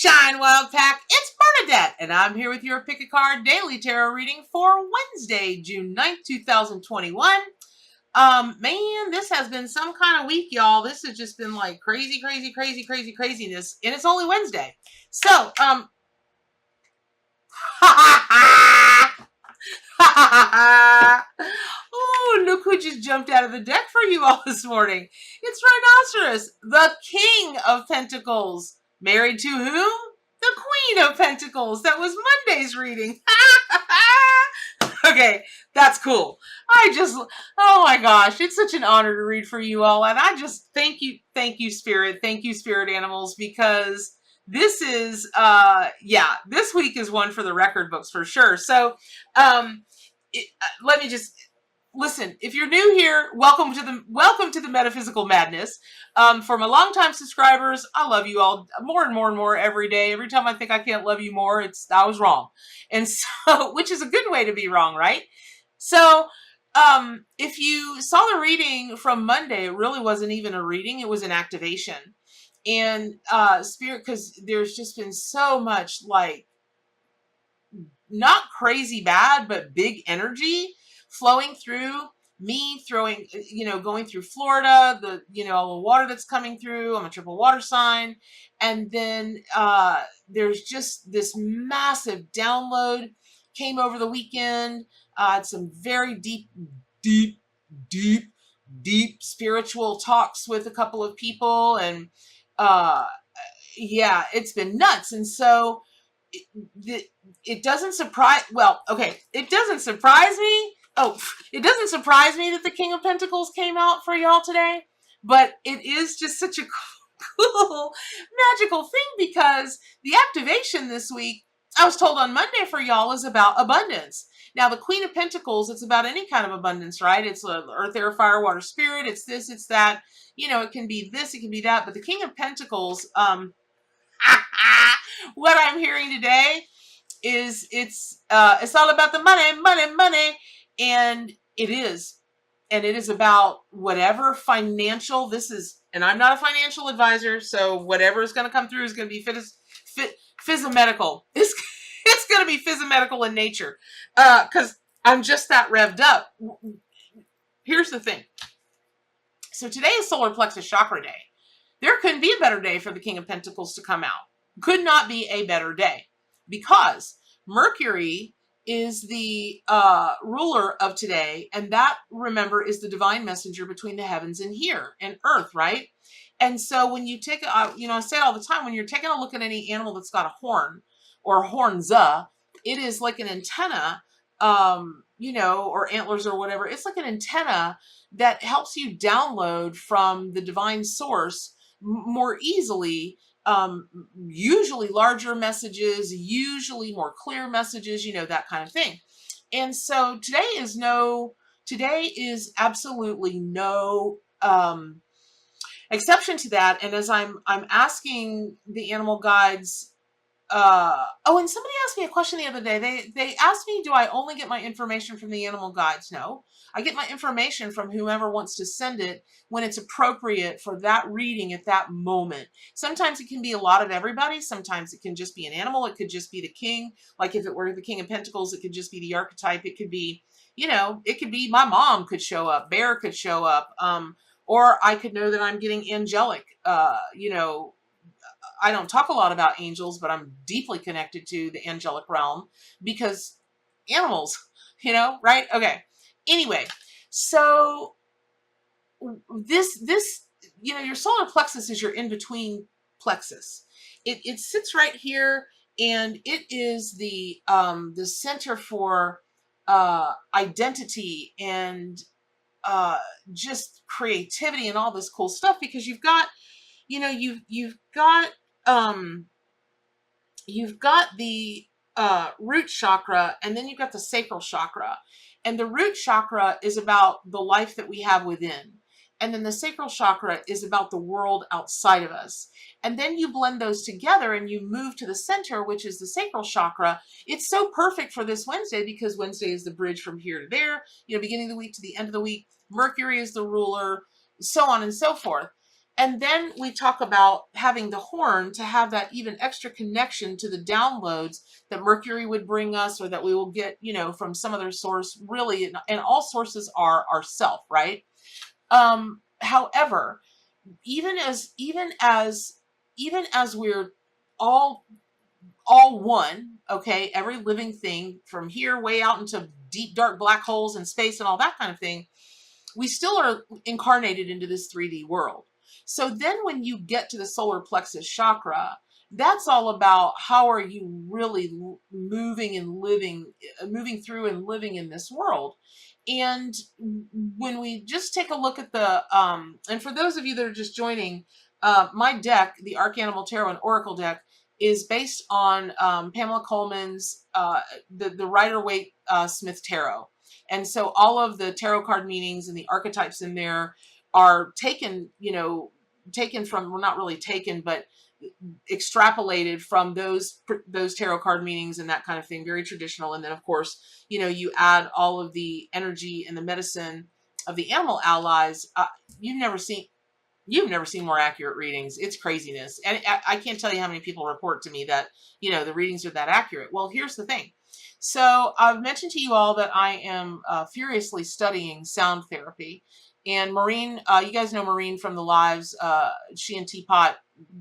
Shine Wild Pack, it's Bernadette, and I'm here with your Pick a Card Daily Tarot reading for Wednesday, June 9th, 2021. Man, this has been some kind of week, y'all. This has just been like craziness, and it's only Wednesday. So, oh, look who just jumped out of the deck for you all this morning. It's Rhinoceros, the King of Pentacles. Married to whom? The Queen of Pentacles. That was Monday's reading. Okay, that's cool. Oh my gosh, it's such an honor to read for you all. And I just thank you, Spirit. Thank you, Spirit Animals, because this is, this week is one for the record books for sure. So, let me just, listen, if you're new here, welcome to the Metaphysical Madness. For my longtime subscribers, I love you all more and more every day. Every time I think I can't love you more, I was wrong. And so, which is a good way to be wrong, right? So, if you saw the reading from Monday, it really wasn't even a reading, it was an activation. And, Spirit, because there's just been so much, like, not crazy bad, but big energy flowing through me, going through Florida, the water that's coming through. I'm a triple water sign. And then there's just this massive download came over the weekend. Some very deep spiritual talks with a couple of people. And it's been nuts. And so it doesn't surprise, it doesn't surprise me. It doesn't surprise me that the King of Pentacles came out for y'all today, but it is just such a cool, magical thing because the activation this week, I was told on Monday for y'all, is about abundance. Now, the Queen of Pentacles, it's about any kind of abundance, right? It's earth, air, fire, water, spirit. It's this, it's that. It can be this, it can be that. But the King of Pentacles, what I'm hearing today is it's all about the money. And it is about whatever financial this is. And I'm not a financial advisor, so whatever is going to come through is going to be physiomedical. It's going to be physiomedical in nature, because I'm just that revved up. Here's the thing. So today is Solar Plexus Chakra Day. There couldn't be a better day for the King of Pentacles to come out. Could not be a better day, because Mercury is the ruler of today, and that, remember, is the divine messenger between the heavens and here and earth, right? And so when you take, I say it all the time, when you're taking a look at any animal that's got a horn or horns, it is like an antenna, or antlers or whatever. It's like an antenna that helps you download from the divine source more easily. Usually larger messages, usually more clear messages, that kind of thing. And so today is absolutely no exception to that. And as I'm asking the animal guides, and somebody asked me a question the other day. They asked me, do I only get my information from the animal guides? No, I get my information from whomever wants to send it when it's appropriate for that reading at that moment. Sometimes it can be a lot of everybody. Sometimes it can just be an animal. It could just be the king. Like if it were the King of Pentacles, it could just be the archetype. It could be, it could be my mom could show up, Bear could show up, or I could know that I'm getting angelic, I don't talk a lot about angels, but I'm deeply connected to the angelic realm because animals, right? Okay. Anyway, so this, your solar plexus is your in-between plexus. It sits right here, and it is the center for identity and just creativity and all this cool stuff, because you've got the root chakra, and then you've got the sacral chakra. And the root chakra is about the life that we have within. And then the sacral chakra is about the world outside of us. And then you blend those together and you move to the center, which is the sacral chakra. It's so perfect for this Wednesday because Wednesday is the bridge from here to there, beginning of the week to the end of the week. Mercury is the ruler, so on and so forth. And then we talk about having the horn to have that even extra connection to the downloads that Mercury would bring us, or that we will get, from some other source, really, and all sources are ourself, right? However, even as we're all one, okay, every living thing from here way out into deep dark black holes in space and all that kind of thing, we still are incarnated into this 3D world. So then when you get to the solar plexus chakra, that's all about how are you really moving through and living in this world. And when we just take a look at and for those of you that are just joining, my deck, the Arcanimal Tarot and Oracle deck, is based on Pamela Coleman's, the Rider-Waite Smith Tarot. And so all of the tarot card meanings and the archetypes in there are taken from, well, not really taken, but extrapolated from those tarot card meanings and that kind of thing, very traditional. And then of course, you add all of the energy and the medicine of the animal allies. You've never seen more accurate readings. It's craziness. And I can't tell you how many people report to me that, the readings are that accurate. Well, here's the thing. So I've mentioned to you all that I am furiously studying sound therapy. And Maureen, you guys know Maureen from the lives, she and Teapot,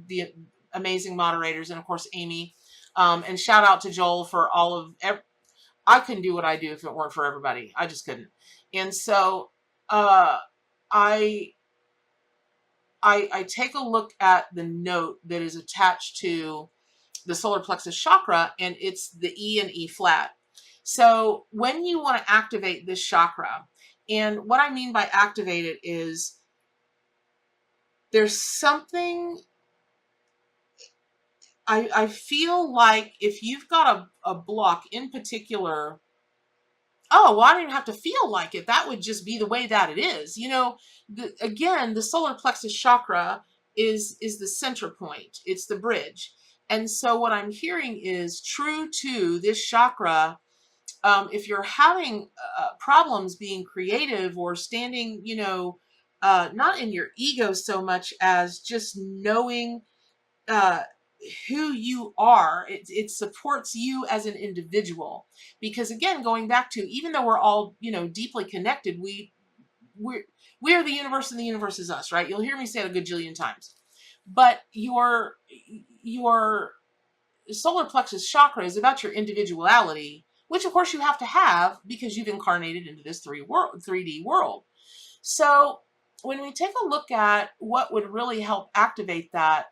the amazing moderators, and of course Amy. And shout out to Joel for all of, I couldn't do what I do if it weren't for everybody. I just couldn't. And so I take a look at the note that is attached to the solar plexus chakra, and it's the E and E flat. So when you want to activate this chakra, and what I mean by activate it is there's something, I feel like if you've got a block in particular, oh, well, I don't even have to feel like it. That would just be the way that it is. Again, the solar plexus chakra is the center point. It's the bridge. And so what I'm hearing is true to this chakra. If you're having problems being creative or standing, not in your ego so much as just knowing who you are, it supports you as an individual. Because again, going back to, even though we're all, deeply connected, we're the universe and the universe is us, right? You'll hear me say it a gajillion times. But your solar plexus chakra is about your individuality, which of course you have to have because you've incarnated into this 3D world. So when we take a look at what would really help activate that,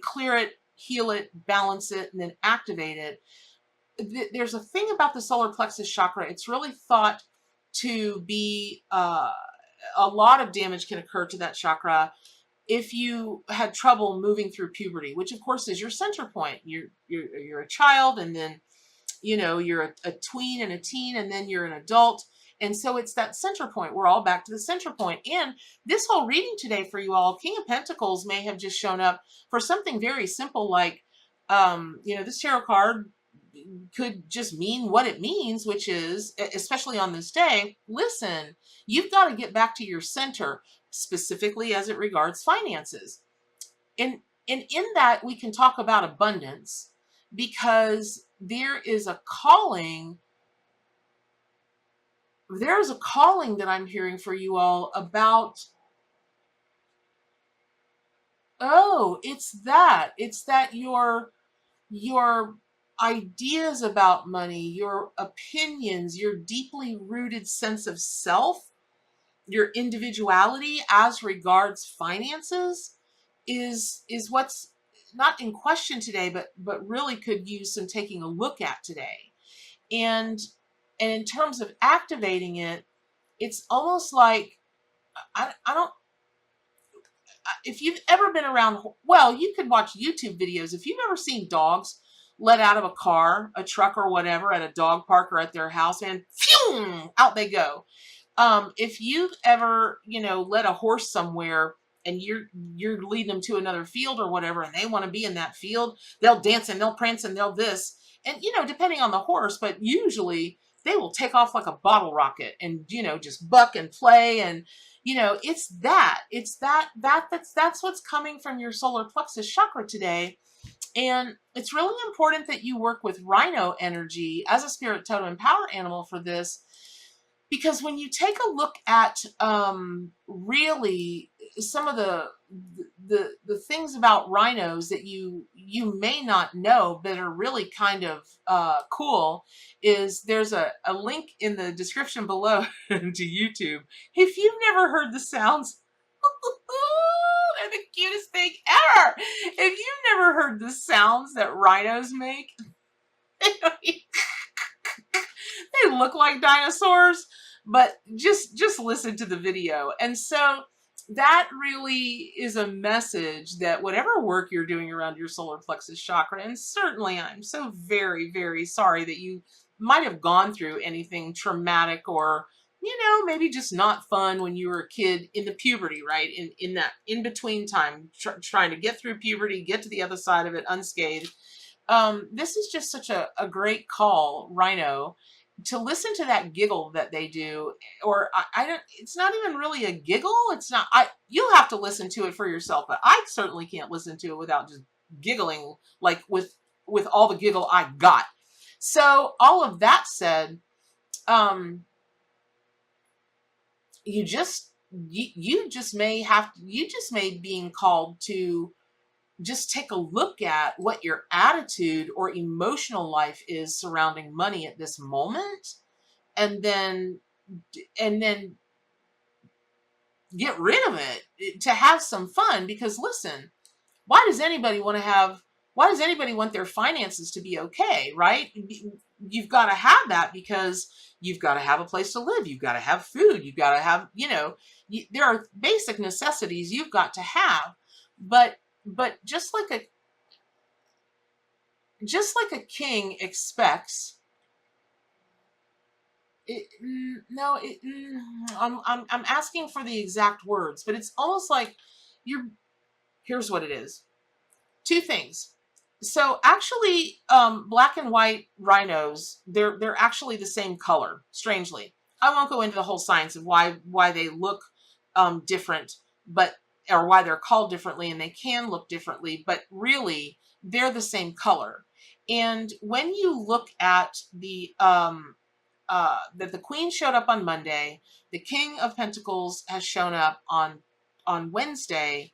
clear it, heal it, balance it, and then activate it, there's a thing about the solar plexus chakra. It's really thought to be a lot of damage can occur to that chakra if you had trouble moving through puberty, which of course is your center point. You're a child, and then you're a tween and a teen, and then you're an adult. And so it's that center point. We're all back to the center point. And this whole reading today for you all, King of Pentacles may have just shown up for something very simple like, this tarot card could just mean what it means, which is, especially on this day, listen, you've got to get back to your center, specifically as it regards finances. And in that, we can talk about abundance, because there is a calling. There's a calling that I'm hearing for you all about, it's that your ideas about money, your opinions, your deeply rooted sense of self, your individuality as regards finances is what's not in question today, but really could use some taking a look at today. And in terms of activating it, it's almost like, I don't, if you've ever been around, well, you could watch YouTube videos. If you've ever seen dogs let out of a car, a truck or whatever at a dog park or at their house, and phew, out they go. If you've ever, led a horse somewhere and you're leading them to another field or whatever, and they want to be in that field, they'll dance and they'll prance and they'll this. And, depending on the horse, but usually they will take off like a bottle rocket and, you know, just buck and play. And, you know, that's what's coming from your solar plexus chakra today. And it's really important that you work with Rhino energy as a spirit totem and power animal for this, because when you take a look at really some of the things about rhinos that you may not know but are really kind of cool, is there's a link in the description below to YouTube. If you've never heard the sounds, they're the cutest thing ever. If you've never heard the sounds that rhinos make, they look like dinosaurs, but just listen to the video. And so that really is a message that whatever work you're doing around your solar plexus chakra, and certainly I'm so very, very sorry that you might have gone through anything traumatic or, you know, maybe just not fun when you were a kid in the puberty, right? In that in-between time, trying to get through puberty, get to the other side of it unscathed. This is just such a great call, Rhino, to listen to that giggle that they do. Or I don't, it's not even really a giggle. It's not, you'll have to listen to it for yourself, but I certainly can't listen to it without just giggling, like with all the giggle I got. So all of that said, you just may being called to just take a look at what your attitude or emotional life is surrounding money at this moment, and then get rid of it to have some fun. Because listen, why does anybody want their finances to be okay, right? You've got to have that because you've got to have a place to live. You've got to have food. You've got to have, you know, there are basic necessities you've got to have. But just like a king expects, I'm asking for the exact words, but it's almost like here's what it is. Two things. So actually, black and white rhinos, they're actually the same color, strangely. I won't go into the whole science of why they look different, or why they're called differently, and they can look differently, but really they're the same color. And when you look at that the Queen showed up on Monday, the King of Pentacles has shown up on Wednesday,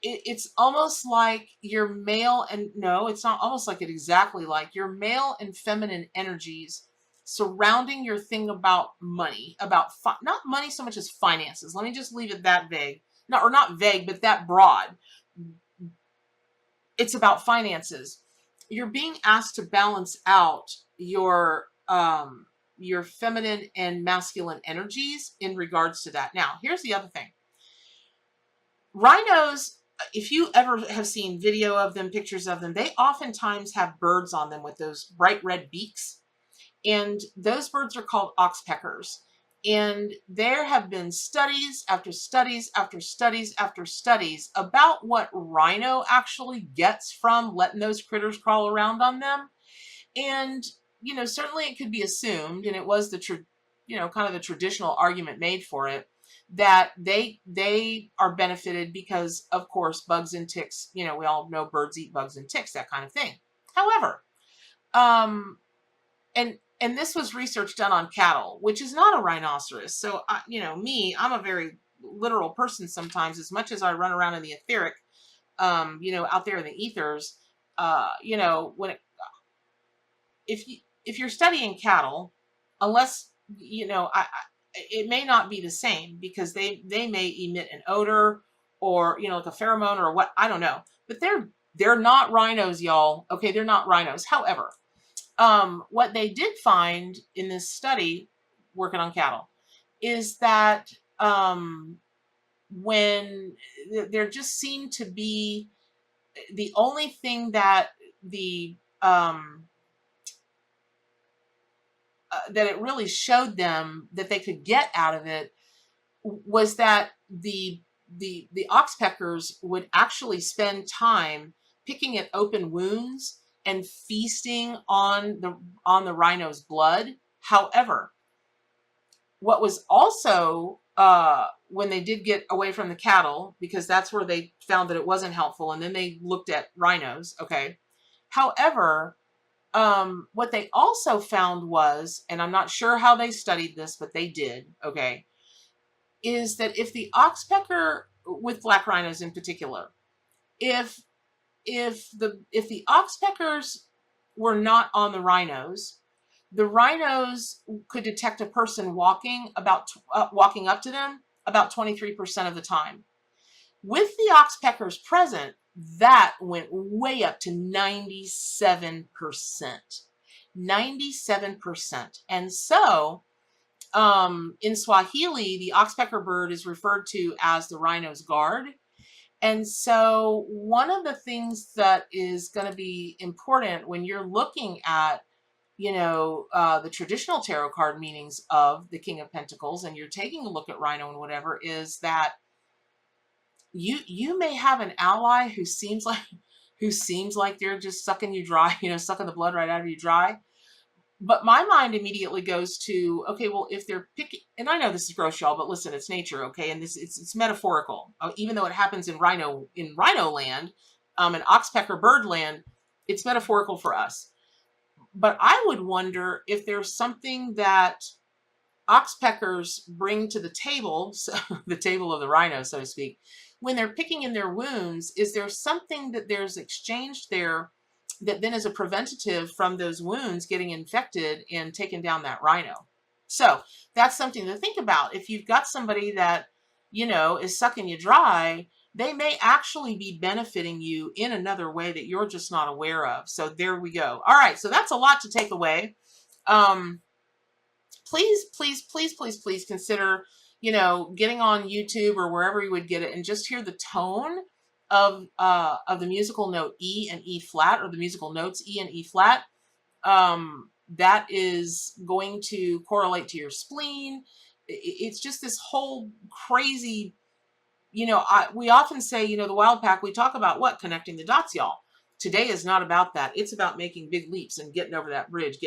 it's almost like your male and no, it's not almost like it, exactly like your male and feminine energies surrounding your thing about money, about not money so much as finances. Let me just leave it that vague. Not vague, but that broad. It's about finances. You're being asked to balance out your feminine and masculine energies in regards to that. Now, here's the other thing. Rhinos, if you ever have seen video of them, pictures of them, they oftentimes have birds on them with those bright red beaks. And those birds are called oxpeckers. And there have been studies after studies after studies after studies about what rhino actually gets from letting those critters crawl around on them. And, you know, certainly it could be assumed, and it was kind of the traditional argument made for it, that they are benefited because, of course, bugs and ticks, you know, we all know birds eat bugs and ticks, that kind of thing. However, and this was research done on cattle, which is not a rhinoceros. So, you know, I'm a very literal person sometimes, as much as I run around in the etheric, you know, out there in the ethers, you know, if you're studying cattle, unless, you know, it may not be the same, because they may emit an odor or, you know, like a pheromone or what, I don't know. But they're not rhinos, y'all. Okay, they're not rhinos. However, what they did find in this study working on cattle is that when there just seemed to be the only thing that that it really showed them that they could get out of it was that the oxpeckers would actually spend time picking at open wounds and feasting on the rhino's blood. However, what was also, when they did get away from the cattle, because that's where they found that it wasn't helpful, and then they looked at rhinos, okay? However, what they also found was, and I'm not sure how they studied this, but they did, okay, is that if the oxpecker, with black rhinos in particular, if the oxpeckers were not on the rhinos could detect a person walking up to them about 23% of the time. With the oxpeckers present, that went way up to 97%. 97%. And so, in Swahili, the oxpecker bird is referred to as the rhino's guard. And so one of the things that is going to be important when you're looking at, the traditional tarot card meanings of the King of Pentacles, and you're taking a look at Rhino and whatever, is that you may have an ally who seems like they're just sucking you dry, sucking the blood right out of you dry. But my mind immediately goes to, okay, well, if they're picking, and I know this is gross, y'all, but listen, it's nature, okay, and it's metaphorical, even though it happens in Rhino land, and oxpecker bird land, it's metaphorical for us. But I would wonder if there's something that oxpeckers bring to the table, so the table of the rhino, so to speak, when they're picking in their wounds. Is there something that there's exchanged there that then is a preventative from those wounds getting infected and taking down that rhino? So that's something to think about. If you've got somebody that, is sucking you dry, they may actually be benefiting you in another way that you're just not aware of. So there we go. All right. So that's a lot to take away. Please consider, getting on YouTube or wherever you would get it and just hear the tone of the musical note E and E flat, or the musical notes E and E flat. That is going to correlate to your spleen. It's just this whole crazy, we often say, the wild pack, we talk about what? Connecting the dots, y'all. Today is not about that. It's about making big leaps and getting over that bridge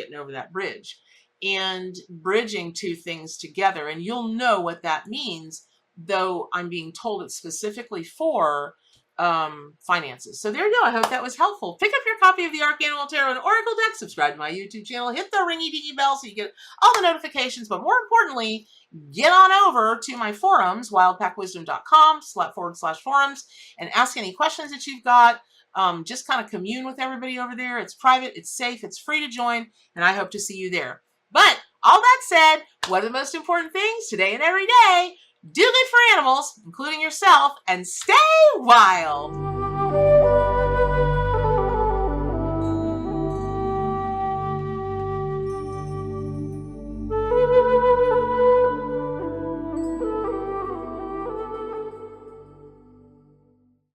and bridging two things together. And you'll know what that means, though I'm being told it's specifically for finances. So there you go. I hope that was helpful. Pick up your copy of the Arcanimal Tarot and Oracle deck, subscribe to my YouTube channel, hit the ringy dingy bell so you get all the notifications, but more importantly, get on over to my forums, wildpackwisdom.com/forums, and ask any questions that you've got. Just kind of commune with everybody over there. It's private, it's safe, it's free to join, and I hope to see you there. But all that said, what are the most important things today and every day? Do good for animals, including yourself, and stay wild.